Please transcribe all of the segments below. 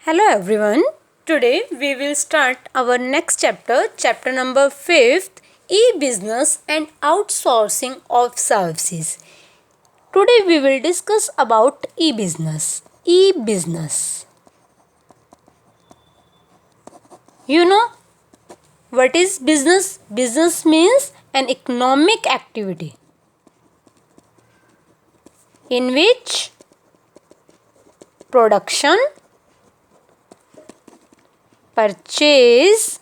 Hello everyone. Today we will start our next chapter, chapter number 5th, e-business and outsourcing of services. Today we will discuss about e-business. E-business. You know what is business? Business means an economic activity in which production, purchase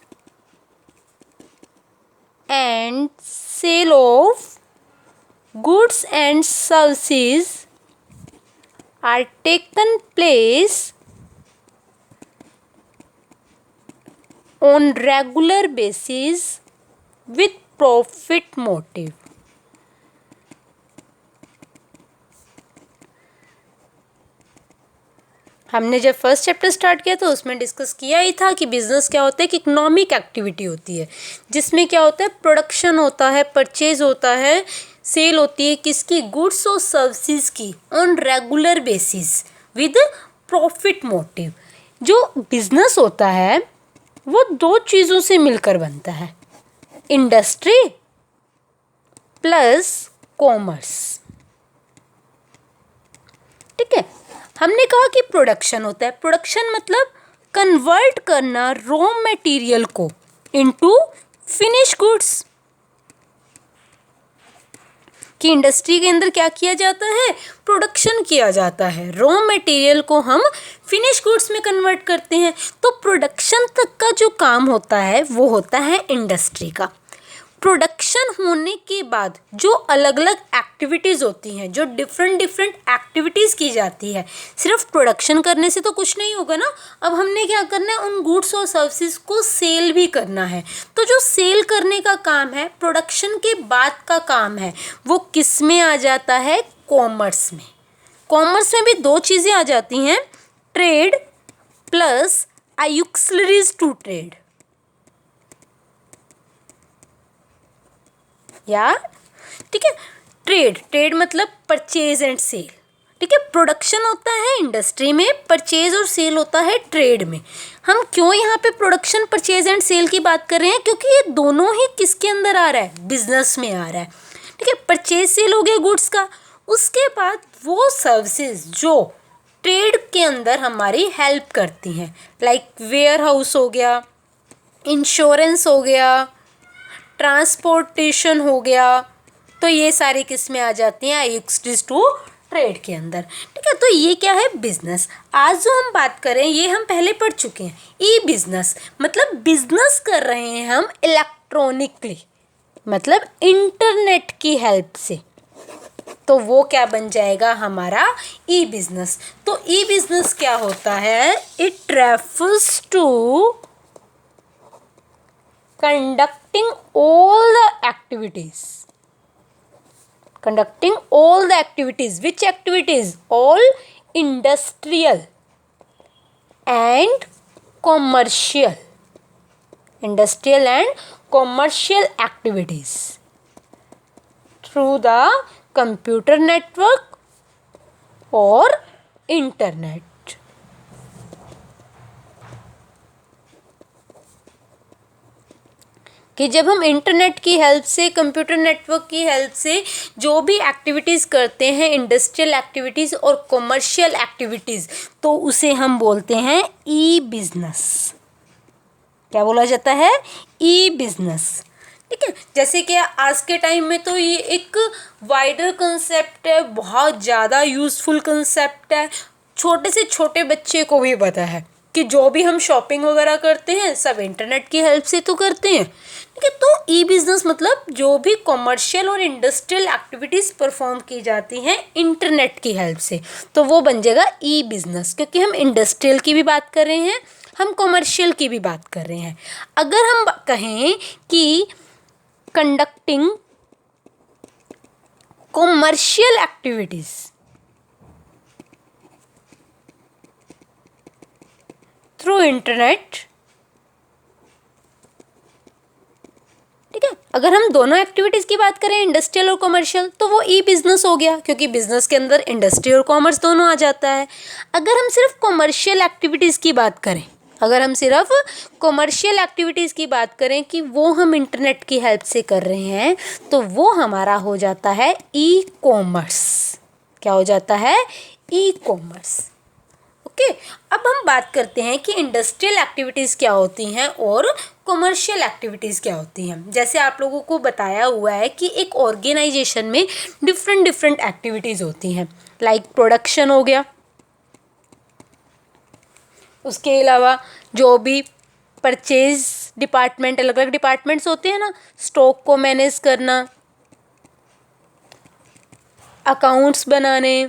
and sale of goods and services are taken place on regular basis with profit motive. हमने जब first chapter start किया तो उसमें discuss किया ही था कि business क्या होता है कि इकोनॉमिक एक्टिविटी होती है जिसमें क्या होता है प्रोडक्शन होता है, परचेज होता है, सेल होती है किसकी, गुड्स और सर्विसेज की on regular basis with profit motive. जो बिजनेस होता है वो दो चीज़ों से मिलकर बनता है, इंडस्ट्री प्लस कॉमर्स. ठीक है, हमने कहा कि प्रोडक्शन होता है. प्रोडक्शन मतलब कन्वर्ट करना रॉ मटेरियल को इनटू फिनिश गुड्स. कि इंडस्ट्री के अंदर क्या किया जाता है, प्रोडक्शन किया जाता है, रॉ मटेरियल को हम फिनिश गुड्स में कन्वर्ट करते हैं. तो प्रोडक्शन तक का जो काम होता है वो होता है इंडस्ट्री का. प्रोडक्शन होने के बाद जो अलग अलग एक्टिविटीज़ होती हैं, जो डिफरेंट एक्टिविटीज़ की जाती है, सिर्फ प्रोडक्शन करने से तो कुछ नहीं होगा ना. अब हमने क्या करना है, उन गुड्स और सर्विसेज को सेल भी करना है. तो जो सेल करने का काम है, प्रोडक्शन के बाद का काम है, वो किस में आ जाता है, कॉमर्स में. कॉमर्स में भी दो चीज़ें आ जाती हैं, trade plus auxiliaries to trade. यार ठीक है, ट्रेड मतलब परचेज एंड सेल. ठीक है, प्रोडक्शन होता है इंडस्ट्री में, परचेज और सेल होता है ट्रेड में. हम क्यों यहाँ पे प्रोडक्शन, परचेज एंड सेल की बात कर रहे हैं, क्योंकि ये दोनों ही किसके अंदर आ रहा है, बिजनेस में आ रहा है. ठीक है, परचेज सेल हो गया गुड्स का, उसके बाद वो सर्विसेज जो ट्रेड के अंदर हमारी हेल्प करती हैं, लाइक वेयर हाउस हो गया, इंश्योरेंस हो गया, ट्रांसपोर्टेशन हो गया. तो ये सारी किस्में आ जाती हैं एक्सट्रीज टू ट्रेड के अंदर. ठीक है, तो ये क्या है, बिजनेस. आज जो हम बात करें ये हम पहले पढ़ चुके हैं. ई बिजनेस मतलब बिजनेस कर रहे हैं हम इलेक्ट्रॉनिकली, मतलब इंटरनेट की हेल्प से. तो वो क्या बन जाएगा, हमारा ई बिजनेस. तो ई बिजनेस क्या होता है, it refers to conducting all the activities. Which activities? All industrial and commercial. Activities through the computer network or internet. कि जब हम इंटरनेट की हेल्प से, कंप्यूटर नेटवर्क की हेल्प से जो भी एक्टिविटीज़ करते हैं, इंडस्ट्रियल एक्टिविटीज़ और कॉमर्शियल एक्टिविटीज़, तो उसे हम बोलते हैं ई बिजनेस. क्या बोला जाता है, ई बिजनेस. ठीक है, जैसे कि आज के टाइम में तो ये एक वाइडर कंसेप्ट है, बहुत ज़्यादा यूज़फुल कंसेप्ट है. छोटे से छोटे बच्चे को भी पता है कि जो भी हम शॉपिंग वगैरह करते हैं सब इंटरनेट की हेल्प से तो करते हैं. ठीक है, तो ई बिजनेस मतलब जो भी कॉमर्शियल और इंडस्ट्रियल एक्टिविटीज़ परफॉर्म की जाती हैं इंटरनेट की हेल्प से, तो वो बन जाएगा ई बिजनेस. क्योंकि हम इंडस्ट्रियल की भी बात कर रहे हैं, हम कॉमर्शियल की भी बात कर रहे हैं. अगर हम कहें कि conducting commercial activities through internet, ठीक है, अगर हम दोनों एक्टिविटीज़ की बात करें, इंडस्ट्रियल और कमर्शियल, तो वो ई बिज़नेस हो गया, क्योंकि बिजनेस के अंदर इंडस्ट्री और कॉमर्स दोनों आ जाता है। अगर हम सिर्फ कमर्शियल एक्टिविटीज़ की बात करें, अगर हम सिर्फ कमर्शियल एक्टिविटीज़ की बात करें कि वो हम इंटरनेट की हेल्प से कर रहे हैं, तो वो हमारा हो जाता है ई कॉमर्स। क्या हो जाता है? E commerce. ओके, अब हम बात करते हैं कि इंडस्ट्रियल एक्टिविटीज़ क्या होती हैं और कमर्शियल एक्टिविटीज़ क्या होती हैं। जैसे आप लोगों को बताया हुआ है कि एक ऑर्गेनाइजेशन में डिफरेंट एक्टिविटीज़ होती हैं, लाइक प्रोडक्शन हो गया, उसके अलावा जो भी परचेज डिपार्टमेंट, अलग अलग डिपार्टमेंट्स होते हैं ना, स्टॉक को मैनेज करना, अकाउंट्स बनाने,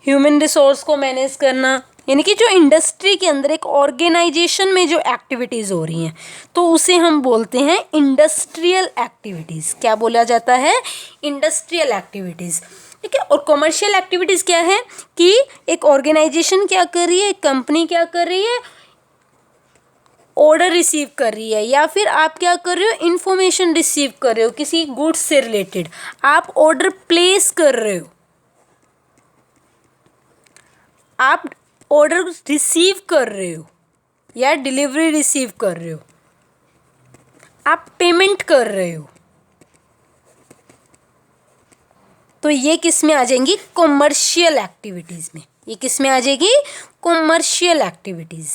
ह्यूमन रिसोर्स को मैनेज करना, यानी कि जो इंडस्ट्री के अंदर एक ऑर्गेनाइजेशन में जो एक्टिविटीज़ हो रही हैं, तो उसे हम बोलते हैं इंडस्ट्रियल एक्टिविटीज़। क्या बोला जाता है? Industrial activities. ठीक है। और कमर्शियल एक्टिविटीज़ क्या है कि एक ऑर्गेनाइजेशन क्या कर रही है, एक कंपनी क्या कर रही है, ऑर्डर रिसीव कर रही है, या फिर आप क्या कर रहे हो, इंफॉर्मेशन रिसीव कर रहे हो किसी गुड्स से रिलेटेड, आप ऑर्डर प्लेस कर रहे हो, आप ऑर्डर रिसीव कर रहे हो या डिलीवरी रिसीव कर रहे हो, आप पेमेंट कर रहे हो, तो ये किस में आ जाएंगी? कॉमर्शियल एक्टिविटीज़ में। ये किस में आ जाएगी? Commercial activities.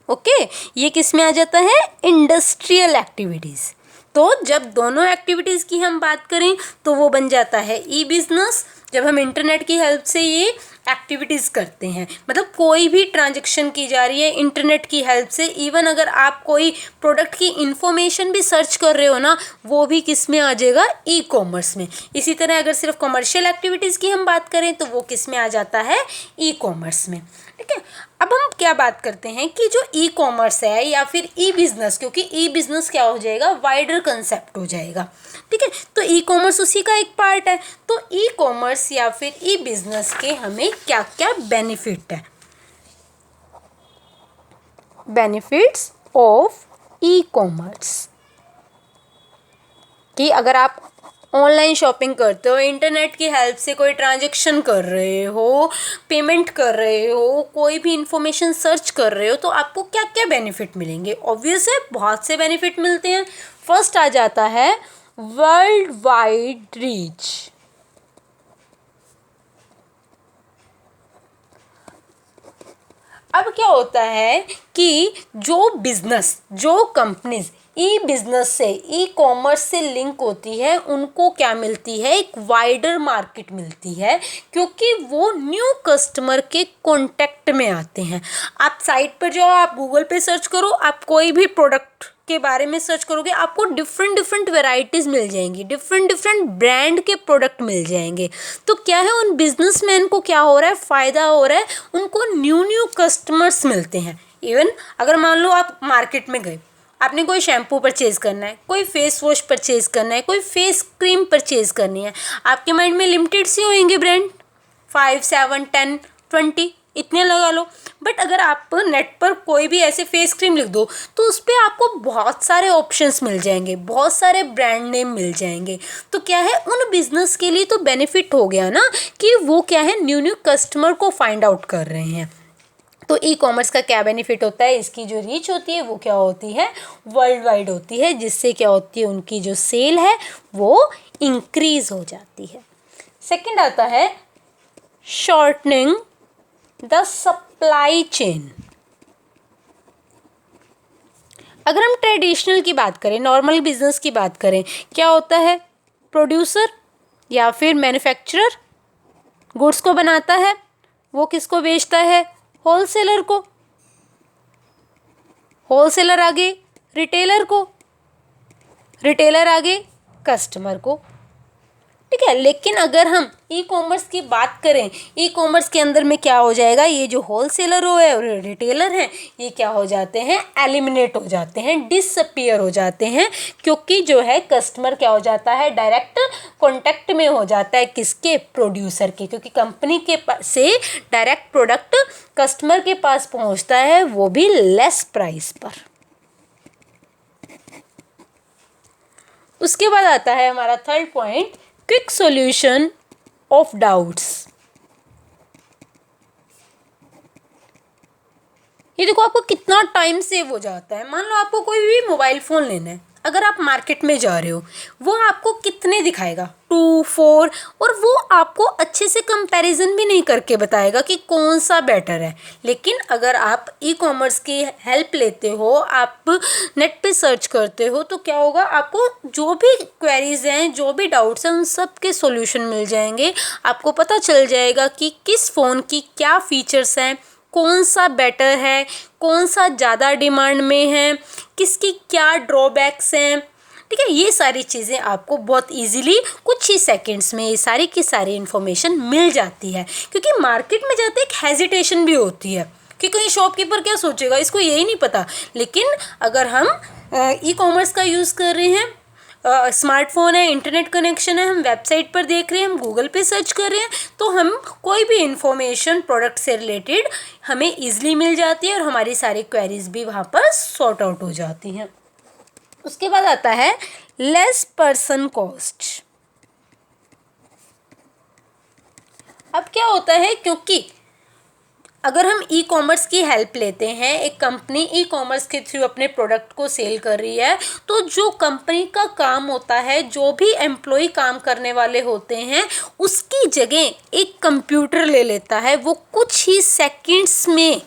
ओके, ये किस में आ जाता है? Industrial activities. तो जब दोनों एक्टिविटीज़ की हम बात करें तो वो बन जाता है ई बिजनेस, जब हम इंटरनेट की हेल्प से ये एक्टिविटीज़ करते हैं, मतलब कोई भी ट्रांजैक्शन की जा रही है इंटरनेट की हेल्प से। इवन अगर आप कोई प्रोडक्ट की इंफॉर्मेशन भी सर्च कर रहे हो ना, वो भी किस में आ जाएगा? ई कॉमर्स में। इसी तरह अगर सिर्फ कमर्शियल एक्टिविटीज़ की हम बात करें तो वो किस में आ जाता है? ई कॉमर्स में। ठीक है। अब हम क्या बात करते हैं कि जो ई कॉमर्स है या फिर ई बिज़नेस, क्योंकि ई बिज़नेस क्या हो जाएगा? वाइडर कंसेप्ट हो जाएगा। ठीक है। तो ई कॉमर्स उसी का एक पार्ट है। तो ई कॉमर्स या फिर ई बिज़नेस के हमें क्या क्या बेनिफिट है? बेनिफिट्स ऑफ ई कॉमर्स कि अगर आप ऑनलाइन शॉपिंग करते हो, इंटरनेट की हेल्प से कोई ट्रांजैक्शन कर रहे हो, पेमेंट कर रहे हो, कोई भी इंफॉर्मेशन सर्च कर रहे हो, तो आपको क्या क्या बेनिफिट मिलेंगे? ऑब्वियस है, बहुत से बेनिफिट मिलते हैं। फर्स्ट आ जाता है वर्ल्ड वाइड रीच। अब क्या होता है कि जो बिजनेस, जो कंपनीज ई बिजनेस से, ई कॉमर्स से लिंक होती है, उनको क्या मिलती है? एक वाइडर मार्केट मिलती है, क्योंकि वो न्यू कस्टमर के कांटेक्ट में आते हैं। आप साइट पर जाओ, आप गूगल पे सर्च करो, आप कोई भी प्रोडक्ट के बारे में सर्च करोगे, आपको डिफरेंट वैरायटीज़ मिल जाएंगी, डिफरेंट ब्रांड के प्रोडक्ट मिल जाएंगे। तो क्या है, उन बिजनेसमैन को क्या हो रहा है? फ़ायदा हो रहा है, उनको न्यू कस्टमर्स मिलते हैं। इवन अगर मान लो आप मार्केट में गए, आपने कोई शैम्पू परचेज़ करना है, कोई फेस वॉश परचेज़ करना है, कोई फेस क्रीम परचेज़ करनी है, आपके माइंड में लिमिटेड सी होंगे ब्रांड, 5, 7, 10, 20 इतने लगा लो। बट अगर आप नेट पर कोई भी ऐसे फेस क्रीम लिख दो तो उस पर आपको बहुत सारे ऑप्शंस मिल जाएंगे, बहुत सारे ब्रांड नेम मिल जाएंगे। तो क्या है, उन बिजनेस के लिए तो बेनिफिट हो गया ना कि वो क्या है, न्यू कस्टमर को फाइंड आउट कर रहे हैं। तो ई कॉमर्स का क्या बेनिफिट होता है? इसकी जो रीच होती है वो क्या होती है? वर्ल्ड वाइड होती है, जिससे क्या होती है, उनकी जो सेल है वो इंक्रीज हो जाती है। सेकंड आता है शॉर्टनिंग द सप्लाई चेन। अगर हम ट्रेडिशनल की बात करें, नॉर्मल बिजनेस की बात करें, क्या होता है? प्रोड्यूसर या फिर मैन्युफैक्चरर गुड्स को बनाता है, वो किसको बेचता है? होलसेलर को। होलसेलर आगे रिटेलर को, रिटेलर आगे कस्टमर को। ठीक है। लेकिन अगर हम ई कॉमर्स की बात करें, ई कॉमर्स के अंदर में क्या हो जाएगा, ये जो होलसेलर है और रिटेलर हैं, ये क्या हो जाते हैं, एलिमिनेट हो जाते हैं, डिसअपीयर हो जाते हैं, क्योंकि जो है कस्टमर क्या हो जाता है, डायरेक्ट कॉन्टैक्ट में हो जाता है किसके, प्रोड्यूसर के, क्योंकि कंपनी के से डायरेक्ट प्रोडक्ट कस्टमर के पास पहुंचता है, वो भी लेस प्राइस पर। उसके बाद आता है हमारा third point, quick solution of doubts. ये देखो आपको कितना टाइम सेव हो जाता है। मान लो आपको कोई भी मोबाइल फ़ोन लेना है, अगर आप मार्केट में जा रहे हो, वो आपको कितने दिखाएगा, 2, 4, और वो आपको अच्छे से कंपैरिजन भी नहीं करके बताएगा कि कौन सा बेटर है। लेकिन अगर आप ई कॉमर्स की हेल्प लेते हो, आप नेट पे सर्च करते हो, तो क्या होगा, आपको जो भी क्वेरीज हैं, जो भी डाउट्स हैं, उन सब के सॉल्यूशन मिल जाएंगे। आपको पता चल जाएगा कि किस फ़ोन की क्या फीचर्स हैं, कौन सा बेटर है, कौन सा ज़्यादा डिमांड में है, किसकी क्या ड्रॉबैक्स हैं। ठीक है, ये सारी चीज़ें आपको बहुत इजीली कुछ ही सेकंड्स में ये सारी की सारी इन्फॉर्मेशन मिल जाती है। क्योंकि मार्केट में जाते एक हेजिटेशन भी होती है कि कहीं शॉपकीपर क्या सोचेगा, इसको यही नहीं पता। लेकिन अगर हम ई कॉमर्स का यूज़ कर रहे हैं, स्मार्टफोन है, इंटरनेट कनेक्शन है, हम वेबसाइट पर देख रहे हैं, हम गूगल पे सर्च कर रहे हैं, तो हम कोई भी इंफॉर्मेशन प्रोडक्ट से रिलेटेड हमें ईजिली मिल जाती है और हमारी सारी क्वेरीज भी वहाँ पर सॉर्ट आउट हो जाती हैं। उसके बाद आता है लेस पर्सन कॉस्ट। अब क्या होता है, क्योंकि अगर हम ई कॉमर्स की हेल्प लेते हैं, एक कंपनी ई कॉमर्स के थ्रू अपने प्रोडक्ट को सेल कर रही है, तो जो कंपनी का काम होता है, जो भी एम्प्लॉय काम करने वाले होते हैं, उसकी जगह एक कंप्यूटर ले लेता है। वो कुछ ही सेकंड्स में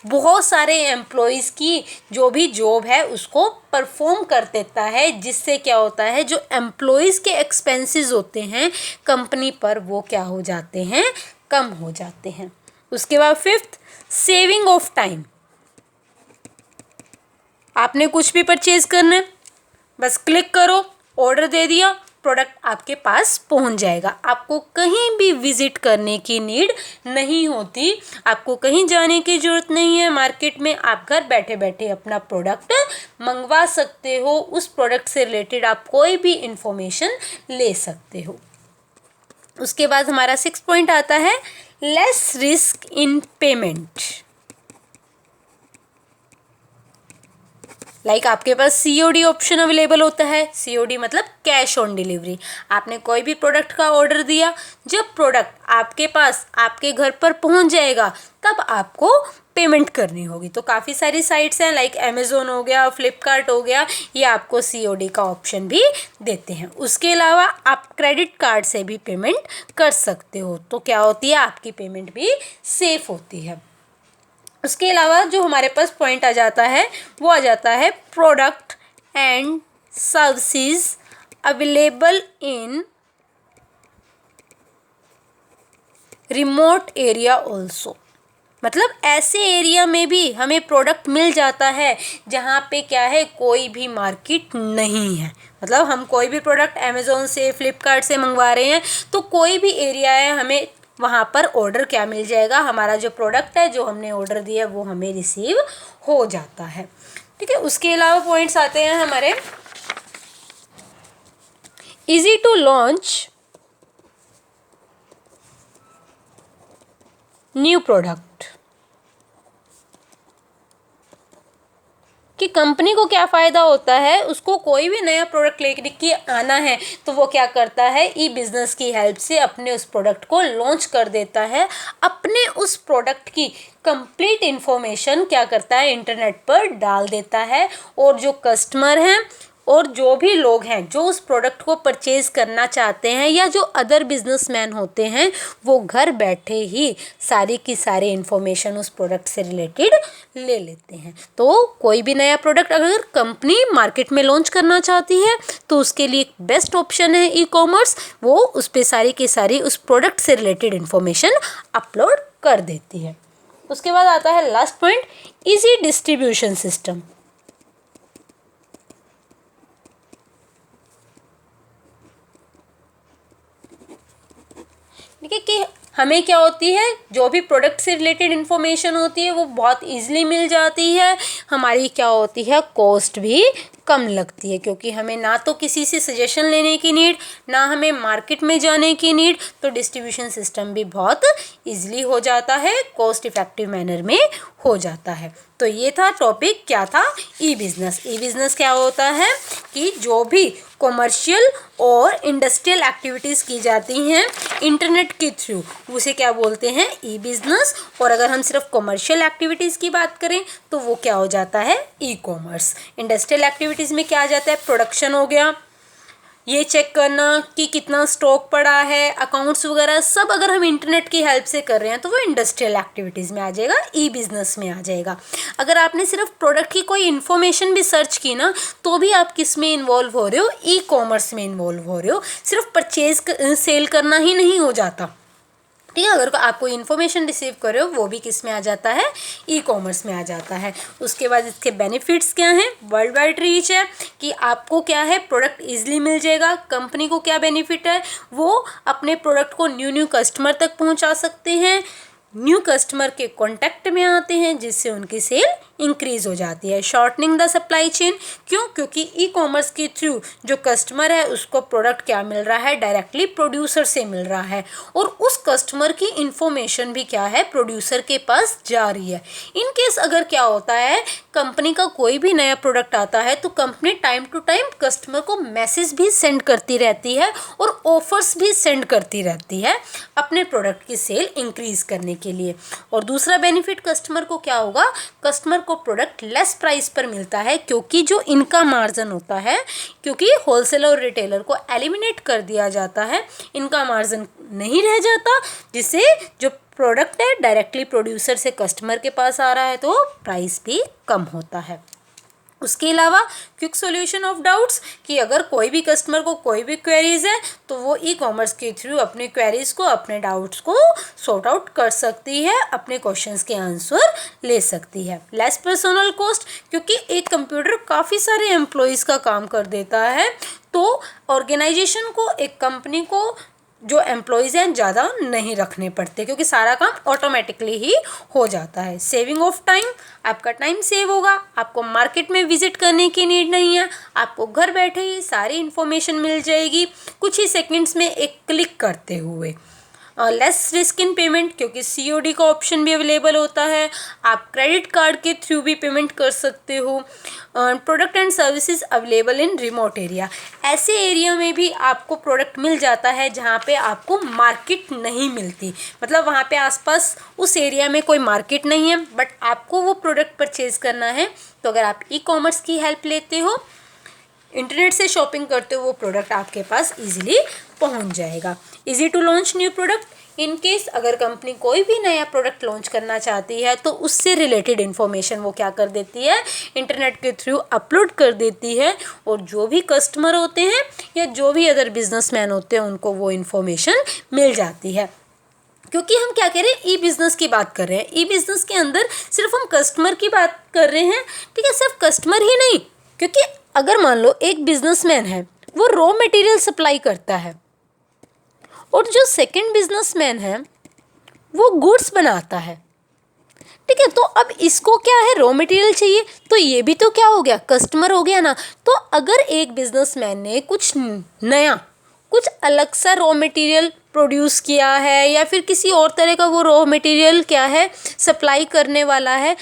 बहुत सारे एम्प्लॉयज़ की जो भी जॉब है उसको परफॉर्म कर देता है, जिससे क्या होता है, जो एम्प्लॉयज़ के एक्सपेंसेस होते हैं कंपनी पर, वो क्या हो जाते हैं, कम हो जाते हैं। उसके बाद फिफ्थ, सेविंग ऑफ टाइम। आपने कुछ भी परचेज करना है, बस क्लिक करो, ऑर्डर दे दिया, प्रोडक्ट आपके पास पहुंच जाएगा। आपको कहीं भी विजिट करने की नीड नहीं होती, आपको कहीं जाने की ज़रूरत नहीं है मार्केट में। आप घर बैठे बैठे अपना प्रोडक्ट मंगवा सकते हो, उस प्रोडक्ट से रिलेटेड आप कोई भी इंफॉर्मेशन ले सकते हो। उसके बाद हमारा 6 पॉइंट आता है less risk in payment. Like आपके पास COD ऑप्शन अवेलेबल होता है। COD मतलब कैश ऑन डिलीवरी। आपने कोई भी प्रोडक्ट का ऑर्डर दिया, जब प्रोडक्ट आपके पास आपके घर पर पहुंच जाएगा, तब आपको पेमेंट करनी होगी। तो काफ़ी सारी साइट्स हैं, लाइक अमेज़ोन हो गया, फ्लिपकार्ट हो गया, ये आपको COD का ऑप्शन भी देते हैं। उसके अलावा आप क्रेडिट कार्ड से भी पेमेंट कर सकते हो, तो क्या होती है, आपकी पेमेंट भी सेफ होती है। उसके अलावा जो हमारे पास पॉइंट आ जाता है, वो आ जाता है product and services available in remote area also. मतलब ऐसे एरिया में भी हमें प्रोडक्ट मिल जाता है जहाँ पे क्या है, कोई भी मार्केट नहीं है। मतलब हम कोई भी प्रोडक्ट अमेज़ोन से, फ्लिपकार्ट से मंगवा रहे हैं, तो कोई भी एरिया है, हमें वहाँ पर ऑर्डर क्या मिल जाएगा, हमारा जो प्रोडक्ट है, जो हमने ऑर्डर दिया, वो हमें रिसीव हो जाता है। ठीक है। उसके अलावा पॉइंट्स आते हैं हमारे easy to launch new product. कि कंपनी को क्या फ़ायदा होता है, उसको कोई भी नया प्रोडक्ट लेकर के आना है, तो वो क्या करता है, ई बिज़नेस की हेल्प से अपने उस प्रोडक्ट को लॉन्च कर देता है। अपने उस प्रोडक्ट की कंप्लीट इन्फॉर्मेशन क्या करता है, इंटरनेट पर डाल देता है, और जो कस्टमर हैं और जो भी लोग हैं जो उस प्रोडक्ट को परचेज़ करना चाहते हैं, या जो अदर बिजनेसमैन होते हैं, वो घर बैठे ही सारी की सारी इन्फॉर्मेशन उस प्रोडक्ट से रिलेटेड ले लेते हैं। तो कोई भी नया प्रोडक्ट अगर कंपनी मार्केट में लॉन्च करना चाहती है, तो उसके लिए बेस्ट ऑप्शन है ई कॉमर्स। वो उस पर सारी की सारी उस प्रोडक्ट से रिलेटेड इन्फॉर्मेशन अपलोड कर देती है। उसके बाद आता है last point, easy distribution system. ठीक है, कि हमें क्या होती है, जो भी प्रोडक्ट से रिलेटेड इन्फॉर्मेशन होती है वो बहुत इजीली मिल जाती है, हमारी क्या होती है, कॉस्ट भी कम लगती है, क्योंकि हमें ना तो किसी से सजेशन लेने की नीड, ना हमें मार्केट में जाने की नीड, तो डिस्ट्रीब्यूशन सिस्टम भी बहुत इजीली हो जाता है, कॉस्ट इफेक्टिव मैनर में हो जाता है। तो ये था टॉपिक, क्या था, ई बिज़नेस। ई बिज़नेस क्या होता है कि जो भी कॉमर्शियल और इंडस्ट्रियल एक्टिविटीज़ की जाती हैं इंटरनेट के थ्रू, उसे क्या बोलते हैं, ई बिज़नेस। और अगर हम सिर्फ कॉमर्शियल एक्टिविटीज़ की बात करें तो वो क्या हो जाता है, ई कॉमर्स। इंडस्ट्रियल एक्टिविटीज़ में क्या आ जाता है, प्रोडक्शन हो गया, ये चेक करना कि कितना स्टॉक पड़ा है, अकाउंट्स वगैरह सब अगर हम इंटरनेट की हेल्प से कर रहे हैं तो वो इंडस्ट्रियल एक्टिविटीज़ में आ जाएगा, ई बिज़नेस में आ जाएगा। अगर आपने सिर्फ प्रोडक्ट की कोई इन्फॉर्मेशन भी सर्च की ना तो भी आप किस में इन्वॉल्व हो रहे हो, ई कॉमर्स में इन्वॉल्व हो रहे हो। सिर्फ परचेज सेल करना ही नहीं हो जाता, ठीक है, अगर आप कोई इन्फॉर्मेशन रिसीव कर रहे हो वो भी किस में आ जाता है, ई कॉमर्स में आ जाता है। उसके बाद इसके बेनिफिट्स क्या हैं, वर्ल्ड वाइड रीच है कि आपको क्या है, प्रोडक्ट इजीली मिल जाएगा। कंपनी को क्या बेनिफिट है, वो अपने प्रोडक्ट को न्यू कस्टमर तक पहुंचा सकते हैं, न्यू कस्टमर के कांटेक्ट में आते हैं, जिससे उनकी सेल इंक्रीज हो जाती है। शॉर्टनिंग द सप्लाई चेन, क्यों, क्योंकि ई कॉमर्स के थ्रू जो कस्टमर है उसको प्रोडक्ट क्या मिल रहा है, डायरेक्टली प्रोड्यूसर से मिल रहा है, और उस कस्टमर की इंफॉर्मेशन भी क्या है, प्रोड्यूसर के पास जा रही है। इन केस अगर क्या होता है, कंपनी का कोई भी नया प्रोडक्ट आता है तो company time to time customer को मैसेज भी सेंड करती रहती है और ऑफर्स भी सेंड करती रहती है अपने प्रोडक्ट की सेल इंक्रीज करने के लिए। और दूसरा बेनिफिट कस्टमर को क्या होगा, कस्टमर को प्रोडक्ट लेस प्राइस पर मिलता है, क्योंकि जो इनका मार्जिन होता है, क्योंकि होलसेलर और रिटेलर को एलिमिनेट कर दिया जाता है, इनका मार्जिन नहीं रह जाता, जिससे जो प्रोडक्ट है डायरेक्टली प्रोड्यूसर से कस्टमर के पास आ रहा है तो प्राइस भी कम होता है। उसके अलावा क्विक सॉल्यूशन ऑफ डाउट्स, कि अगर कोई भी कस्टमर को कोई भी क्वेरीज है तो वो ई कॉमर्स के थ्रू अपने क्वेरीज को, अपने डाउट्स को सॉर्ट आउट कर सकती है, अपने क्वेश्चंस के आंसर ले सकती है। लेस पर्सनल कॉस्ट, क्योंकि एक कंप्यूटर काफ़ी सारे एम्प्लॉयज़ का काम कर देता है, तो ऑर्गेनाइजेशन को, एक कंपनी को जो एम्प्लॉयज़ हैं ज़्यादा नहीं रखने पड़ते, क्योंकि सारा काम ऑटोमेटिकली ही हो जाता है। सेविंग ऑफ टाइम, आपका टाइम सेव होगा, आपको मार्केट में विजिट करने की नीड नहीं है, आपको घर बैठे ही सारी इन्फॉर्मेशन मिल जाएगी कुछ ही सेकंड्स में एक क्लिक करते हुए। लेस रिस्क इन पेमेंट, क्योंकि COD का ऑप्शन भी अवेलेबल होता है, आप क्रेडिट कार्ड के थ्रू भी पेमेंट कर सकते हो। Product and services available in remote area, ऐसे एरिया में भी आपको प्रोडक्ट मिल जाता है जहाँ पे आपको मार्केट नहीं मिलती, मतलब वहाँ पे आसपास उस एरिया में कोई मार्केट नहीं है, बट आपको वो प्रोडक्ट परचेज करना है, तो अगर आप ई कॉमर्स की हेल्प लेते हो, इंटरनेट से शॉपिंग करते हो, वो प्रोडक्ट आपके पास इजीली पहुंच जाएगा। Easy to launch new product, in case अगर कंपनी कोई भी नया प्रोडक्ट लॉन्च करना चाहती है तो उससे रिलेटेड इन्फॉर्मेशन वो क्या कर देती है, इंटरनेट के थ्रू अपलोड कर देती है, और जो भी कस्टमर होते हैं या जो भी अदर बिजनेसमैन होते हैं उनको वो इन्फॉर्मेशन मिल जाती है। क्योंकि हम क्या कह रहे हैं, ई बिज़नेस की बात कर रहे हैं, ई बिज़नेस के अंदर सिर्फ हम कस्टमर की बात कर रहे हैं, ठीक है, सिर्फ कस्टमर ही नहीं, क्योंकि अगर मान लो एक बिजनेसमैन है, वो रॉ मटेरियल सप्लाई करता है, और जो सेकंड बिजनेसमैन है वो गुड्स बनाता है, ठीक है, तो अब इसको क्या है, रॉ मटेरियल चाहिए, तो ये भी तो क्या हो गया, कस्टमर हो गया ना। तो अगर एक बिजनेसमैन ने कुछ नया, कुछ अलग सा रॉ मटेरियल प्रोड्यूस किया है, या फिर किसी और तरह का वो रॉ मटेरियल क्या है, सप्लाई करने वाला है,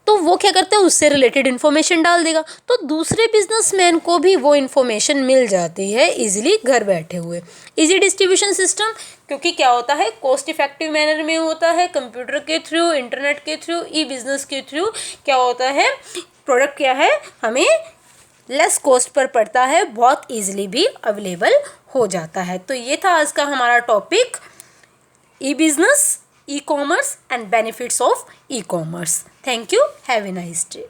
तो वो क्या करता है, उससे रिलेटेड इन्फॉर्मेशन डाल देगा, तो दूसरे बिजनेसमैन को भी वो इन्फॉर्मेशन मिल जाती है इजीली घर बैठे हुए। इजी डिस्ट्रीब्यूशन सिस्टम, क्योंकि क्या होता है, कॉस्ट इफेक्टिव मैनर में होता है, कंप्यूटर के थ्रू, इंटरनेट के थ्रू, ई बिजनेस के थ्रू क्या होता है, प्रोडक्ट क्या है हमें लेस कॉस्ट पर पड़ता है, बहुत ईजिली भी अवेलेबल हो जाता है। तो ये था आज का हमारा topic, E business, e-commerce and benefits of e-commerce. Thank you. Have a nice day.